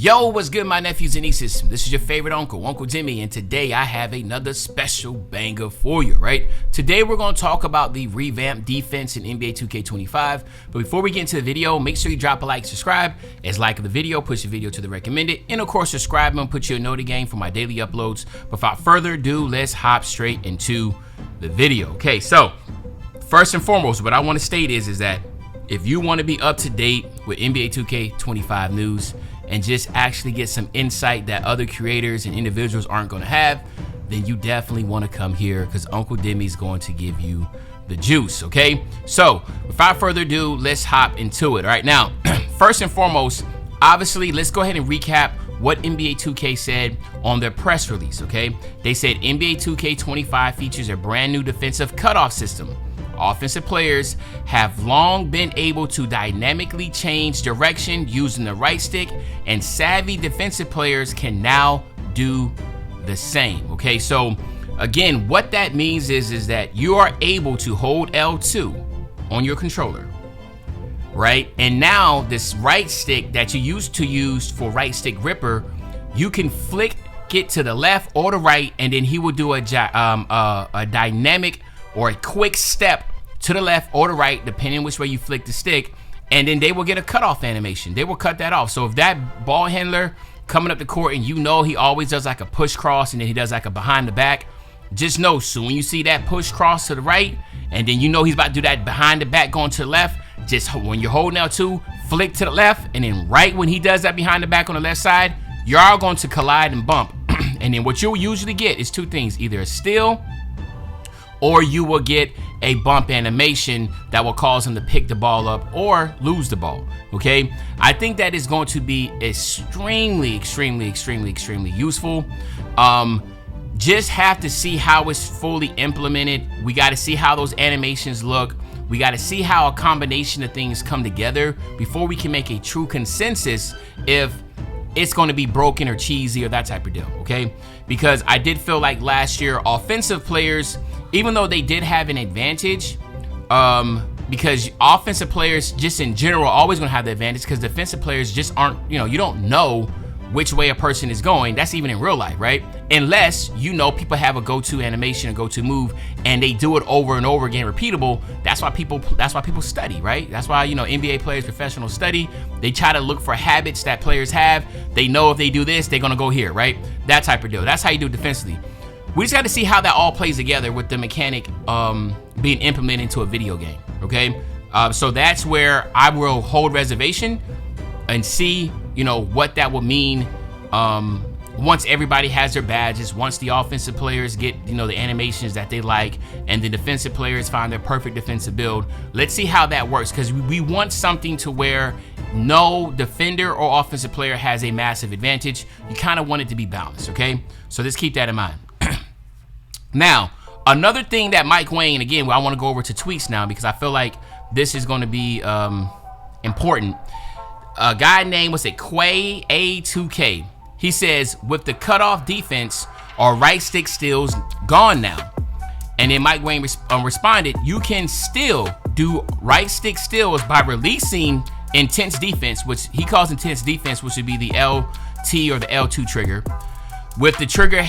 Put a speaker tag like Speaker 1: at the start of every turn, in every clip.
Speaker 1: Yo, what's good, my nephews and nieces? This is your favorite uncle, Uncle Jimmy, and today I have another special banger for you, right? Today we're going to talk about the revamped defense in NBA 2K25, but before we get into the video, make sure you drop a like, subscribe, as like the video, push the video to the recommended, and of course subscribe and put your note again for my daily uploads. Without further ado, let's hop straight into the video. Okay, so first and foremost, what I want to state is that if you want to be up to date with NBA 2K25 news, and just actually get some insight that other creators and individuals aren't going to have, then you definitely want to come here because Uncle Dimmy's going to give you the juice, okay? So without further ado, let's hop into it. All right, now, first and foremost, obviously, let's go ahead and recap what NBA 2K said on their press release, okay? They said NBA 2K25 features a brand new defensive cutoff system. Offensive players have long been able to dynamically change direction using the right stick, and savvy defensive players can now do the same. Okay, so again, what that means is that you are able to hold L2 on your controller, right? And now this right stick that you used to use for right stick gripper, you can flick it to the left or the right, and then he will do a dynamic or a quick step to the left or the right, depending which way you flick the stick, and then they will get a cutoff animation. They will cut that off. So if that ball handler coming up the court and you know he always does like a push cross and then he does like a behind the back, just know soon you see that push cross to the right and then you know he's about to do that behind the back going to the left, just when you're holding L2, flick to the left, and then right when he does that behind the back on the left side, you're all going to collide and bump. And then what you'll usually get is two things, either a steal or you will get a bump animation that will cause him to pick the ball up or lose the ball, okay? I think that is going to be extremely useful. Just have to see how it's fully implemented. We got to see how those animations look. We got to see how a combination of things come together before we can make a true consensus if it's going to be broken or cheesy or that type of deal, okay? Because I did feel like last year offensive players, even though they did have an advantage, because offensive players just in general are always going to have the advantage because defensive players just aren't, you don't know which way a person is going. That's even in real life, right? Unless people have a go-to animation, a go-to move, and they do it over and over again, repeatable. That's why people study, right? That's why NBA players, professionals study. They try to look for habits that players have. They know if they do this, they're gonna go here, right? That type of deal. That's how you do it defensively. We just got to see how that all plays together with the mechanic being implemented into a video game, okay? So that's where I will hold reservation and see, what that will mean once everybody has their badges, once the offensive players get, the animations that they like, and the defensive players find their perfect defensive build. Let's see how that works, because we want something to where no defender or offensive player has a massive advantage. You kind of want it to be balanced, okay? So let's keep that in mind. Now, another thing that Mike Wayne, again, I want to go over to tweets now because I feel like this is going to be important. A guy named, Quay A2K. He says, with the cutoff defense, our right stick steals gone now. And then Mike Wayne responded, you can still do right stick steals by releasing intense defense, which he calls intense defense, which would be the LT or the L2 trigger. With the trigger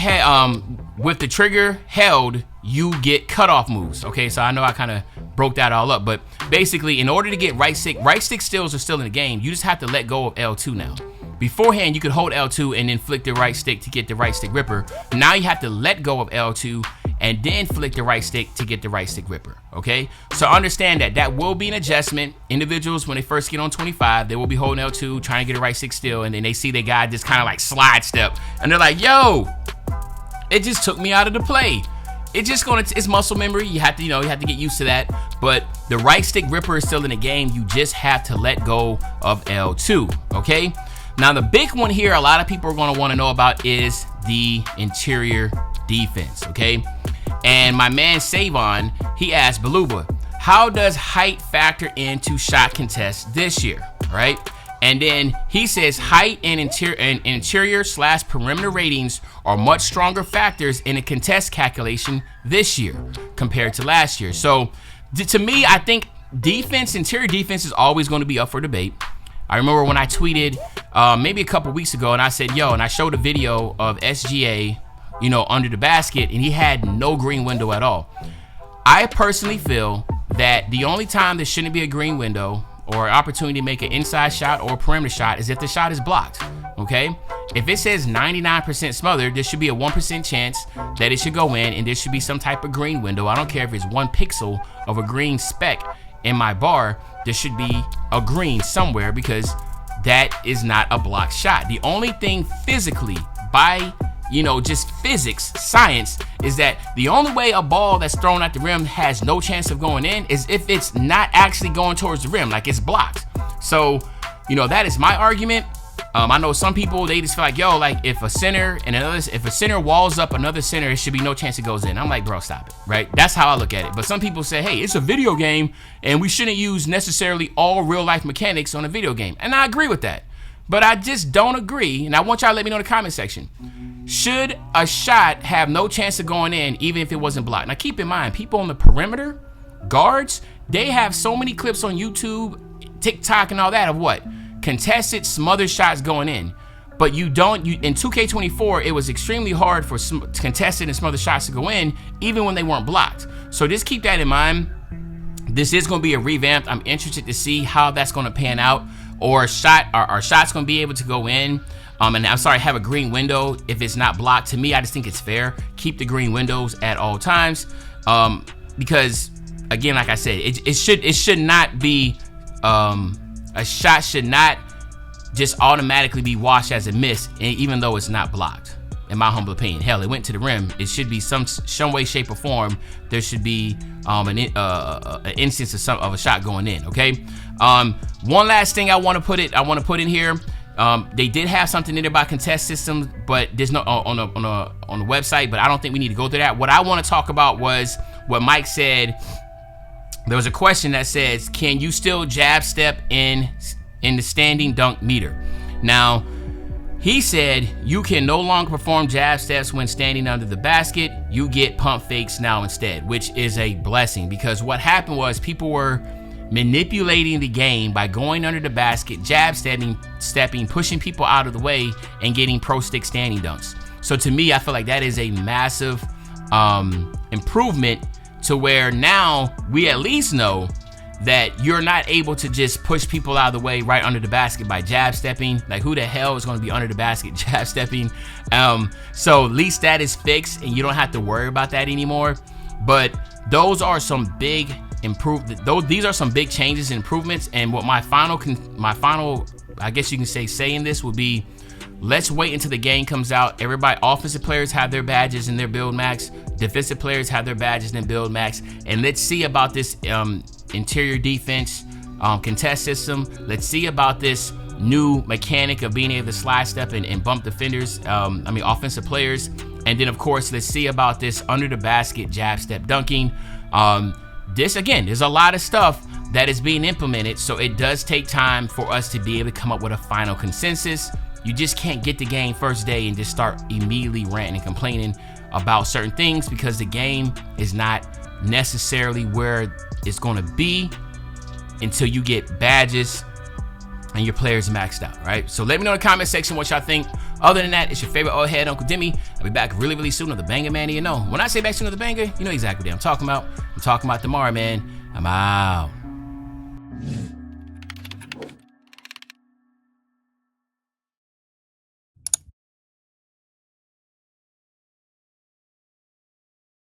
Speaker 1: held, you get cutoff moves. Okay, so I know I kind of broke that all up, but basically, in order to get right stick steals are still in the game. You just have to let go of L2 now. Beforehand, you could hold L2 and then flick the right stick to get the right stick gripper. Now you have to let go of L2 and then flick the right stick to get the right stick gripper. Okay, so understand that will be an adjustment. Individuals, when they first get on 25, they will be holding L2, trying to get a right stick steal, and then they see the guy just kind of like slide step, and they're like, yo, it just took me out of the play. It's muscle memory. You have to get used to that. But the right stick gripper is still in the game. You just have to let go of L2, okay? Now, the big one here a lot of people are going to want to know about is the interior defense, okay? And my man Savon, he asked Beluba, how does height factor into shot contests this year, right? And then he says height and interior/perimeter ratings are much stronger factors in a contest calculation this year compared to last year. So to me, I think interior defense is always going to be up for debate. I remember when I tweeted maybe a couple weeks ago, and I said, yo, and I showed a video of SGA, you know, under the basket, and he had no green window at all. I personally feel that the only time there shouldn't be a green window or opportunity to make an inside shot or a perimeter shot is if the shot is blocked, okay? If it says 99% smothered, there should be a 1% chance that it should go in, and there should be some type of green window. I don't care if it's 1 pixel of a green speck in my bar, there should be a green somewhere, because that is not a blocked shot. The only thing physically, by, you know, just physics, science, is that the only way a ball that's thrown at the rim has no chance of going in is if it's not actually going towards the rim, like it's blocked. So, you know, that is my argument. I know some people, they just feel like, yo, like if a center walls up another center, it should be no chance it goes in. I'm like, bro, stop it, right? That's how I look at it. But some people say, hey, it's a video game and we shouldn't use necessarily all real life mechanics on a video game. And I agree with that. But I just don't agree, and I want y'all to let me know in the comment section. Should a shot have no chance of going in even if it wasn't blocked? Now keep in mind, people on the perimeter, guards, they have so many clips on YouTube, TikTok and all that of what? Contested, smothered shots going in. But in 2K24, it was extremely hard for contested and smothered shots to go in even when they weren't blocked. So just keep that in mind. This is going to be a revamp. I'm interested to see how that's going to pan out. Or are shots going to be able to go in? And I'm sorry, have a green window if it's not blocked. To me, I just think it's fair. Keep the green windows at all times. Because again, like I said, it should not be a shot should not just automatically be washed as a miss, even though it's not blocked, in my humble opinion. Hell, it went to the rim. It should be some way, shape, or form. There should be an instance of a shot going in. Okay. One last thing I want to put in here. They did have something in there about contest systems, but there's no on the website. But I don't think we need to go through that. What I want to talk about was what Mike said. There was a question that says, can you still jab step in the standing dunk meter? Now, he said you can no longer perform jab steps when standing under the basket. You get pump fakes now instead, which is a blessing, because what happened was people were manipulating the game by going under the basket, jab stepping, pushing people out of the way, and getting pro stick standing dunks. So to me, I feel like that is a massive improvement, to where now we at least know that you're not able to just push people out of the way right under the basket by jab stepping. Like, who the hell is going to be under the basket jab stepping? So at least that is fixed, and you don't have to worry about that anymore. But those are some big these are some big changes and improvements. And what my final, I guess you can say in this would be, let's wait until the game comes out. Everybody, offensive players have their badges and their build max. Defensive players have their badges and build max. And let's see about this interior defense contest system. Let's see about this new mechanic of being able to slide step and bump defenders, offensive players. And then, of course, let's see about this under the basket jab step dunking. This, again, there's a lot of stuff that is being implemented, so it does take time for us to be able to come up with a final consensus. You just can't get the game first day and just start immediately ranting and complaining about certain things, because the game is not necessarily where it's going to be until you get badges and your players maxed out, right? So let me know in the comment section what y'all think. Other than that, it's your favorite old head, Uncle Demi. I'll be back really, really soon on the Banger Man. You know, when I say back soon on the Banger, you know exactly what I'm talking about. I'm talking about tomorrow, man. I'm out.